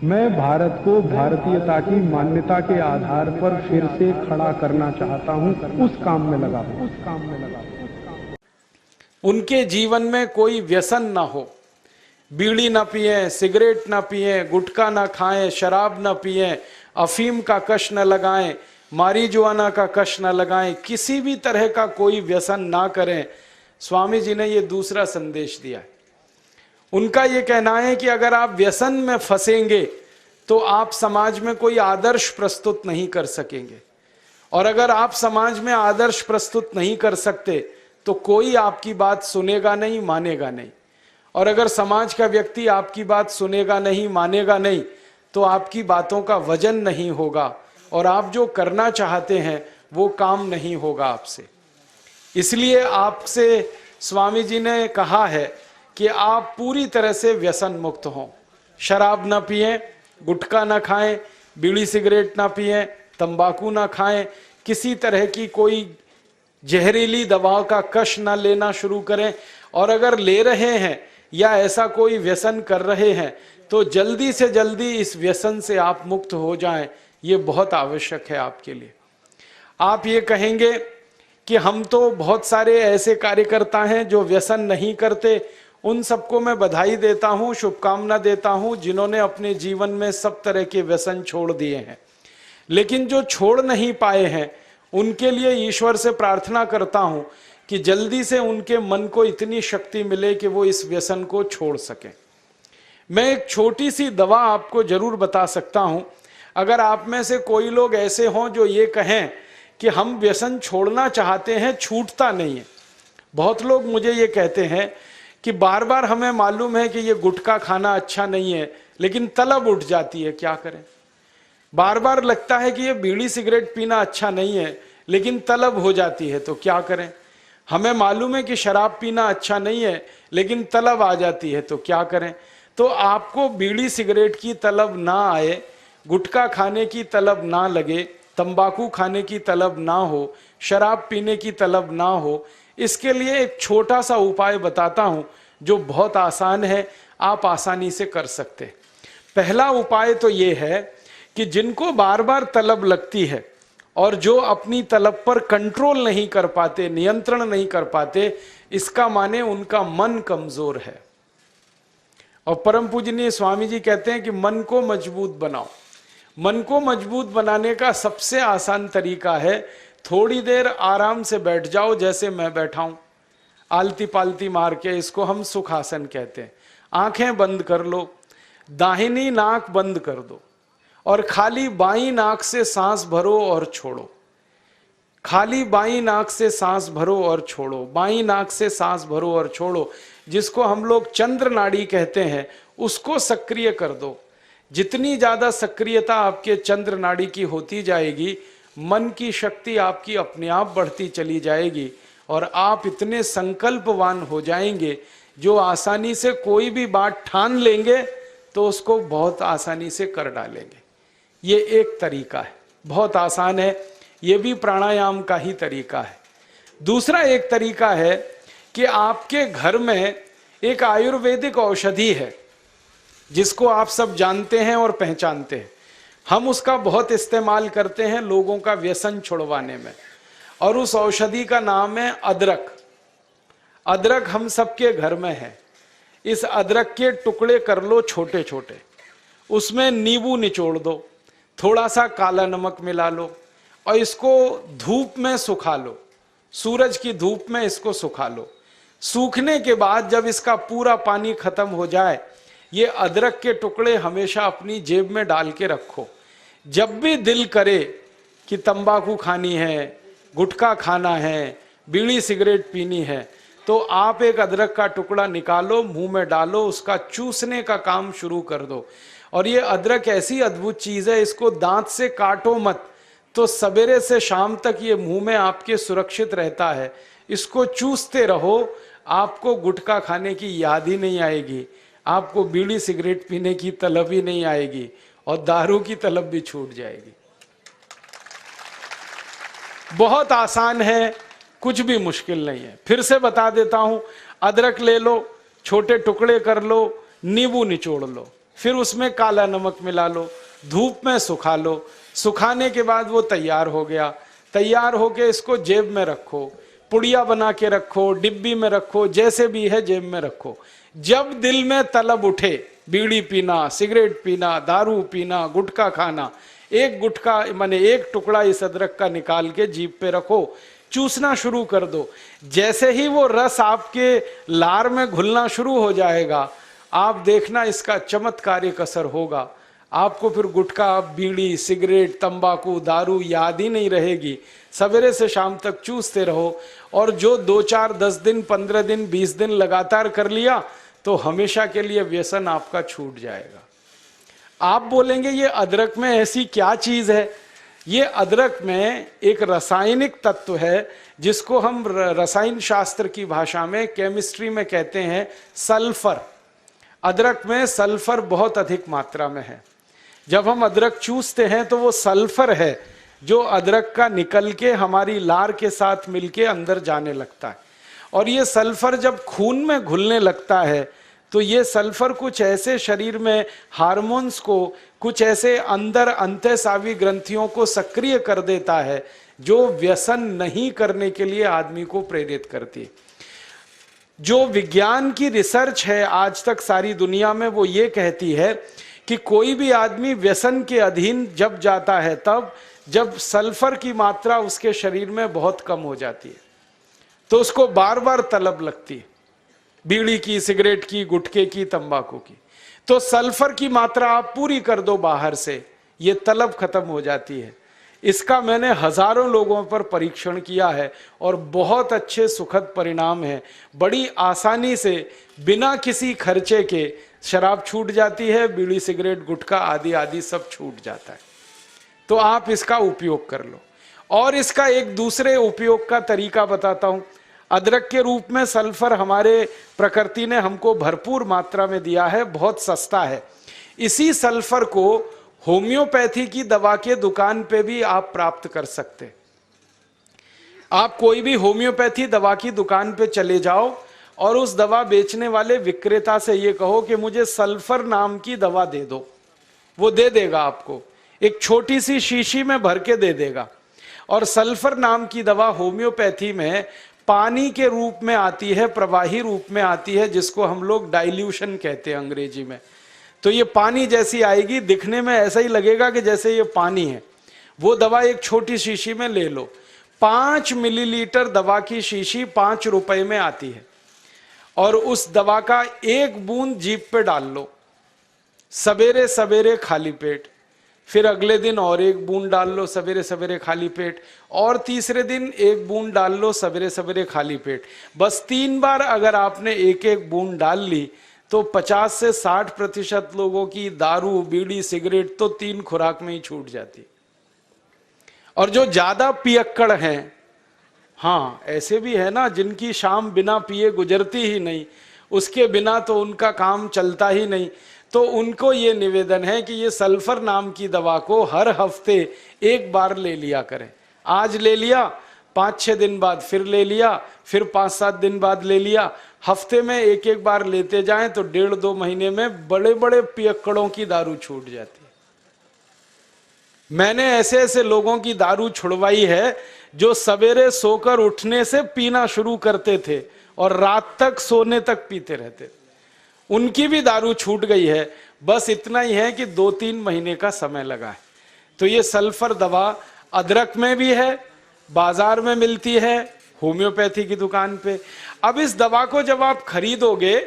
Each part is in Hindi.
मैं भारत को भारतीयता की मान्यता के आधार पर फिर से खड़ा करना चाहता हूं, उस काम में लगा हूं। उनके जीवन में कोई व्यसन ना हो, बीड़ी ना पिए, सिगरेट ना पिए, गुटखा ना खाएं, शराब ना पिए, अफीम का कश न लगाएं, मारीजुआना का कश न लगाएं, किसी भी तरह का कोई व्यसन ना करें। स्वामी जी ने ये दूसरा संदेश दिया है। उनका ये कहना है कि अगर आप व्यसन में फंसेंगे तो आप समाज में कोई आदर्श प्रस्तुत नहीं कर सकेंगे, और अगर आप समाज में आदर्श प्रस्तुत नहीं कर सकते तो कोई आपकी बात सुनेगा नहीं, मानेगा नहीं। और अगर समाज का व्यक्ति आपकी बात सुनेगा नहीं, मानेगा नहीं, तो आपकी बातों का वजन नहीं होगा और आप जो करना चाहते हैं वो काम नहीं होगा आपसे। इसलिए आपसे स्वामी जी ने कहा है कि आप पूरी तरह से व्यसन मुक्त हों। शराब ना पिएं, गुटखा ना खाएं, बीड़ी सिगरेट ना पिएं, तंबाकू ना खाएं, किसी तरह की कोई जहरीली दवाओं का कश ना लेना शुरू करें। और अगर ले रहे हैं या ऐसा कोई व्यसन कर रहे हैं तो जल्दी से जल्दी इस व्यसन से आप मुक्त हो जाएं, ये बहुत आवश्यक है आपके लिए। आप ये कहेंगे कि हम तो बहुत सारे ऐसे कार्यकर्ता हैं जो व्यसन नहीं करते, उन सबको मैं बधाई देता हूं, शुभकामना देता हूं जिन्होंने अपने जीवन में सब तरह के व्यसन छोड़ दिए हैं। लेकिन जो छोड़ नहीं पाए हैं उनके लिए ईश्वर से प्रार्थना करता हूं कि जल्दी से उनके मन को इतनी शक्ति मिले कि वो इस व्यसन को छोड़ सकें। मैं एक छोटी सी दवा आपको जरूर बता सकता हूं। अगर आप में से कोई लोग ऐसे हों जो ये कहें कि हम व्यसन छोड़ना चाहते हैं, छूटता नहीं है। बहुत लोग मुझे ये कहते हैं कि बार बार हमें मालूम है कि ये गुटखा खाना अच्छा नहीं है, लेकिन तलब उठ जाती है, क्या करें। बार बार लगता है कि ये बीड़ी सिगरेट पीना अच्छा नहीं है, लेकिन तलब हो जाती है, तो क्या करें। हमें मालूम है कि शराब पीना अच्छा नहीं है, लेकिन तलब आ जाती है, तो क्या करें। तो आपको बीड़ी सिगरेट की तलब ना आए, गुटखा खाने की तलब ना लगे, तंबाकू खाने की तलब ना हो, शराब पीने की तलब ना हो, इसके लिए एक छोटा सा उपाय बताता हूं जो बहुत आसान है, आप आसानी से कर सकते हैं। पहला उपाय तो ये है कि जिनको बार बार तलब लगती है और जो अपनी तलब पर कंट्रोल नहीं कर पाते, नियंत्रण नहीं कर पाते, इसका माने उनका मन कमजोर है। और परम पूजनीय स्वामी जी कहते हैं कि मन को मजबूत बनाओ। मन को मजबूत बनाने का सबसे आसान तरीका है थोड़ी देर आराम से बैठ जाओ, जैसे मैं बैठा हूं, आलती पालती मार के, इसको हम सुखासन कहते हैं। आंखें बंद कर लो, दाहिनी नाक बंद कर दो और खाली बाईं नाक से सांस भरो और छोड़ो। खाली बाईं नाक से सांस भरो और छोड़ो, बाईं नाक से सांस भरो और छोड़ो। जिसको हम लोग चंद्र नाड़ी कहते हैं उसको सक्रिय कर दो। जितनी ज्यादा सक्रियता आपके चंद्र नाड़ी की होती जाएगी, मन की शक्ति आपकी अपने आप बढ़ती चली जाएगी और आप इतने संकल्पवान हो जाएंगे जो आसानी से कोई भी बात ठान लेंगे तो उसको बहुत आसानी से कर डालेंगे। ये एक तरीका है, बहुत आसान है, ये भी प्राणायाम का ही तरीका है। दूसरा एक तरीका है कि आपके घर में एक आयुर्वेदिक औषधि है जिसको आप सब जानते हैं और पहचानते हैं। हम उसका बहुत इस्तेमाल करते हैं लोगों का व्यसन छुड़वाने में, और उस औषधि का नाम है अदरक। अदरक हम सबके घर में है। इस अदरक के टुकड़े कर लो छोटे छोटे, उसमें नींबू निचोड़ दो, थोड़ा सा काला नमक मिला लो और इसको धूप में सुखा लो, सूरज की धूप में इसको सुखा लो। सूखने के बाद जब इसका पूरा पानी खत्म हो जाए, ये अदरक के टुकड़े हमेशा अपनी जेब में डाल के रखो। जब भी दिल करे कि तंबाकू खानी है, गुटखा खाना है, बीड़ी सिगरेट पीनी है, तो आप एक अदरक का टुकड़ा निकालो, मुंह में डालो, उसका चूसने का काम शुरू कर दो। और ये अदरक ऐसी अद्भुत चीज है, इसको दांत से काटो मत, तो सवेरे से शाम तक ये मुंह में आपके सुरक्षित रहता है। इसको चूसते रहो, आपको गुटखा खाने की याद ही नहीं आएगी, आपको बीड़ी सिगरेट पीने की तलब ही नहीं आएगी और दारू की तलब भी छूट जाएगी। बहुत आसान है, कुछ भी मुश्किल नहीं है। फिर से बता देता हूं, अदरक ले लो, छोटे टुकड़े कर लो, नींबू निचोड़ लो, फिर उसमें काला नमक मिला लो, धूप में सुखा लो, सुखाने के बाद वो तैयार हो गया। तैयार होके इसको जेब में रखो, पुड़िया बना के रखो, डिब्बी में रखो, जैसे भी है जेब में रखो। जब दिल में तलब उठे बीड़ी पीना, सिगरेट पीना, दारू पीना, गुटखा खाना, एक गुटखा माने एक टुकड़ा इस अदरक का निकाल के जीभ पे रखो, चूसना शुरू कर दो। जैसे ही वो रस आपके लार में घुलना शुरू हो जाएगा, आप देखना इसका चमत्कारिक असर होगा। आपको फिर गुटखा, बीड़ी, सिगरेट, तंबाकू, दारू याद ही नहीं रहेगी। सवेरे से शाम तक चूसते रहो, और जो 2, 4, 10 दिन, 15 दिन, 20 दिन लगातार कर लिया तो हमेशा के लिए व्यसन आपका छूट जाएगा। आप बोलेंगे ये अदरक में ऐसी क्या चीज है? ये अदरक में एक रासायनिक तत्व है जिसको हम रसायन शास्त्र की भाषा में, केमिस्ट्री में कहते हैं सल्फर। अदरक में सल्फर बहुत अधिक मात्रा में है। जब हम अदरक चूसते हैं तो वो सल्फर है जो अदरक का निकल के हमारी लार के साथ मिलके अंदर जाने लगता है। और ये सल्फर जब खून में घुलने लगता है तो ये सल्फर कुछ ऐसे शरीर में हार्मोन्स को, कुछ ऐसे अंदर अंतःस्रावी ग्रंथियों को सक्रिय कर देता है जो व्यसन नहीं करने के लिए आदमी को प्रेरित करती है। जो विज्ञान की रिसर्च है आज तक सारी दुनिया में, वो ये कहती है कि कोई भी आदमी व्यसन के अधीन जब जाता है तब जब सल्फर की मात्रा उसके शरीर में बहुत कम हो जाती है तो उसको बार बार तलब लगती है, बीड़ी की, सिगरेट की, गुटखे की, तंबाकू की। तो सल्फर की मात्रा आप पूरी कर दो बाहर से, ये तलब खत्म हो जाती है। इसका मैंने हजारों लोगों पर परीक्षण किया है और बहुत अच्छे सुखद परिणाम हैं। बड़ी आसानी से बिना किसी खर्चे के शराब छूट जाती है, बीड़ी, सिगरेट, गुटखा आदि आदि सब छूट जाता है। तो आप इसका उपयोग कर लो। और इसका एक दूसरे उपयोग का तरीका बताता हूं। अदरक के रूप में सल्फर हमारे प्रकृति ने हमको भरपूर मात्रा में दिया है, बहुत सस्ता है। इसी सल्फर को होम्योपैथी की दवा के दुकान पे भी आप प्राप्त कर सकते। आप कोई भी होम्योपैथी दवा की दुकान पे चले जाओ और उस दवा बेचने वाले विक्रेता से ये कहो कि मुझे सल्फर नाम की दवा दे दो, वो दे देगा आपको। एक छोटी सी शीशी में भर के दे देगा। और सल्फर नाम की दवा होम्योपैथी में पानी के रूप में आती है, प्रवाही रूप में आती है, जिसको हम लोग डाइल्यूशन कहते हैं अंग्रेजी में। तो ये पानी जैसी आएगी, दिखने में ऐसा ही लगेगा कि जैसे ये पानी है। वो दवा एक छोटी शीशी में ले लो। 5 मिलीलीटर दवा की शीशी 5 रुपए में आती है। और उस दवा का 1 बूंद जीभ पे डाल लो सवेरे सवेरे खाली पेट, फिर अगले दिन और 1 बूंद डाल लो सवेरे सवेरे खाली पेट, और तीसरे दिन 1 बूंद डाल लो सवेरे सवेरे खाली पेट। बस 3 बार अगर आपने 1-1 बूंद डाल ली तो 50 से 60% लोगों की दारू, बीड़ी, सिगरेट तो 3 खुराक में ही छूट जाती। और जो ज्यादा पियक्कड़ हैं, हाँ ऐसे भी है ना जिनकी शाम बिना पिए गुजरती ही नहीं, उसके बिना तो उनका काम चलता ही नहीं, तो उनको ये निवेदन है कि ये सल्फर नाम की दवा को हर हफ्ते 1 बार ले लिया करें। आज ले लिया, 5-6 दिन बाद फिर ले लिया, फिर 5-7 दिन बाद ले लिया। हफ्ते में 1-1 बार लेते जाएं तो 1.5-2 महीने में बड़े बड़े पियक्कड़ों की दारू छूट जाती है। मैंने ऐसे ऐसे लोगों की दारू छुड़वाई है जो सवेरे सोकर उठने से पीना शुरू करते थे और रात तक सोने तक पीते रहते, उनकी भी दारू छूट गई है। बस इतना ही है कि 2-3 महीने का समय लगा है। तो ये सल्फर दवा अदरक में भी है, बाजार में मिलती है, होम्योपैथी की दुकान पे। अब इस दवा को जब आप खरीदोगे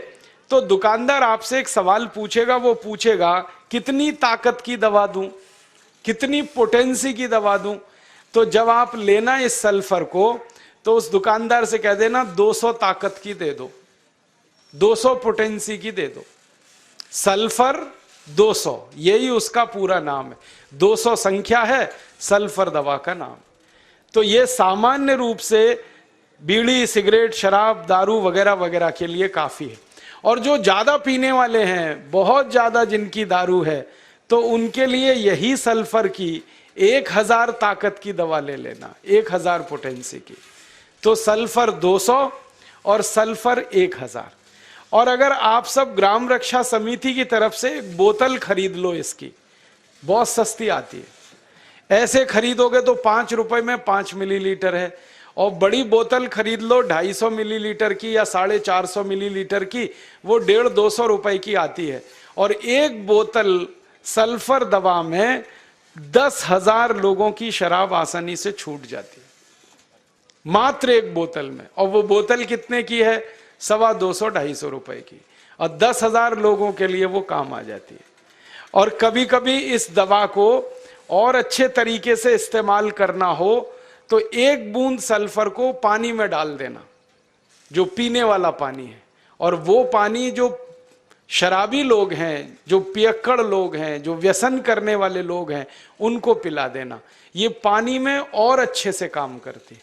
तो दुकानदार आपसे एक सवाल पूछेगा। वो पूछेगा कितनी ताकत की दवा दूं, कितनी पोटेंसी की दवा दूं। तो जब आप लेना इस सल्फर को तो उस दुकानदार से कह देना 200 ताकत की दे दो, 200 पोटेंसी की दे दो। सल्फर 200, यही उसका पूरा नाम है। 200 संख्या है सल्फर दवा का नाम। तो ये सामान्य रूप से बीड़ी, सिगरेट, शराब, दारू वगैरह वगैरह के लिए काफी है। और जो ज्यादा पीने वाले हैं, बहुत ज्यादा जिनकी दारू है, तो उनके लिए यही सल्फर की 1000 ताकत की दवा ले लेना, 1000 पोटेंसी की। तो सल्फर 200 और सल्फर 1000। और अगर आप सब ग्राम रक्षा समिति की तरफ से एक बोतल खरीद लो, इसकी बहुत सस्ती आती है, ऐसे खरीदोगे तो 5 रुपए में 5 मिलीलीटर है, और बड़ी बोतल खरीद लो 250 मिलीलीटर की या 450 मिलीलीटर की, वो 150-200 रुपए की आती है। और एक बोतल सल्फर दवा में 10,000 लोगों की शराब आसानी से छूट जाती है, मात्र एक बोतल में। और वो बोतल कितने की है? 250-250 रुपए की, और 10,000 लोगों के लिए वो काम आ जाती है। और कभी कभी इस दवा को और अच्छे तरीके से इस्तेमाल करना हो तो एक बूंद सल्फर को पानी में डाल देना, जो पीने वाला पानी है, और वो पानी जो शराबी लोग हैं, जो पियक्कड़ लोग हैं, जो व्यसन करने वाले लोग हैं, उनको पिला देना। ये पानी में और अच्छे से काम करती।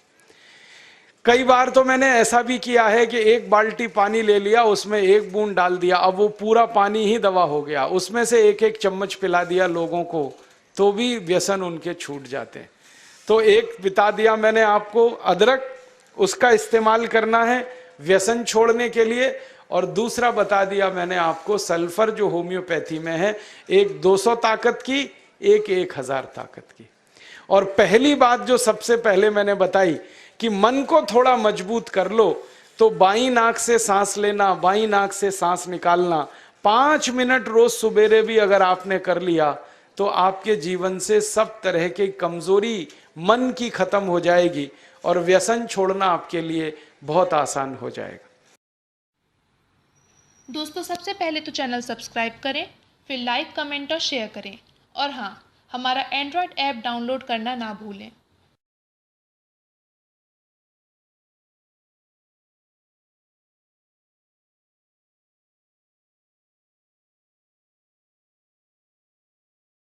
कई बार तो मैंने ऐसा भी किया है कि एक बाल्टी पानी ले लिया, उसमें एक बूंद डाल दिया, अब वो पूरा पानी ही दवा हो गया, उसमें से एक एक चम्मच पिला दिया लोगों को, तो भी व्यसन उनके छूट जाते हैं। तो एक बता दिया मैंने आपको, अदरक, उसका इस्तेमाल करना है व्यसन छोड़ने के लिए, और दूसरा बता दिया मैंने आपको सल्फर, जो होम्योपैथी में है, एक 200 ताकत की, एक 1000 ताकत की। और पहली बात जो सबसे पहले मैंने बताई कि मन को थोड़ा मजबूत कर लो, तो बाईं नाक से सांस लेना, बाईं नाक से सांस निकालना 5 मिनट रोज सुबेरे भी अगर आपने कर लिया तो आपके जीवन से सब तरह की कमजोरी मन की खत्म हो जाएगी, और व्यसन छोड़ना आपके लिए बहुत आसान हो जाएगा। दोस्तों, सबसे पहले तो चैनल सब्सक्राइब करें, फिर लाइक, कमेंट और शेयर करें, और हाँ, हमारा एंड्रॉयड ऐप डाउनलोड करना ना भूलें।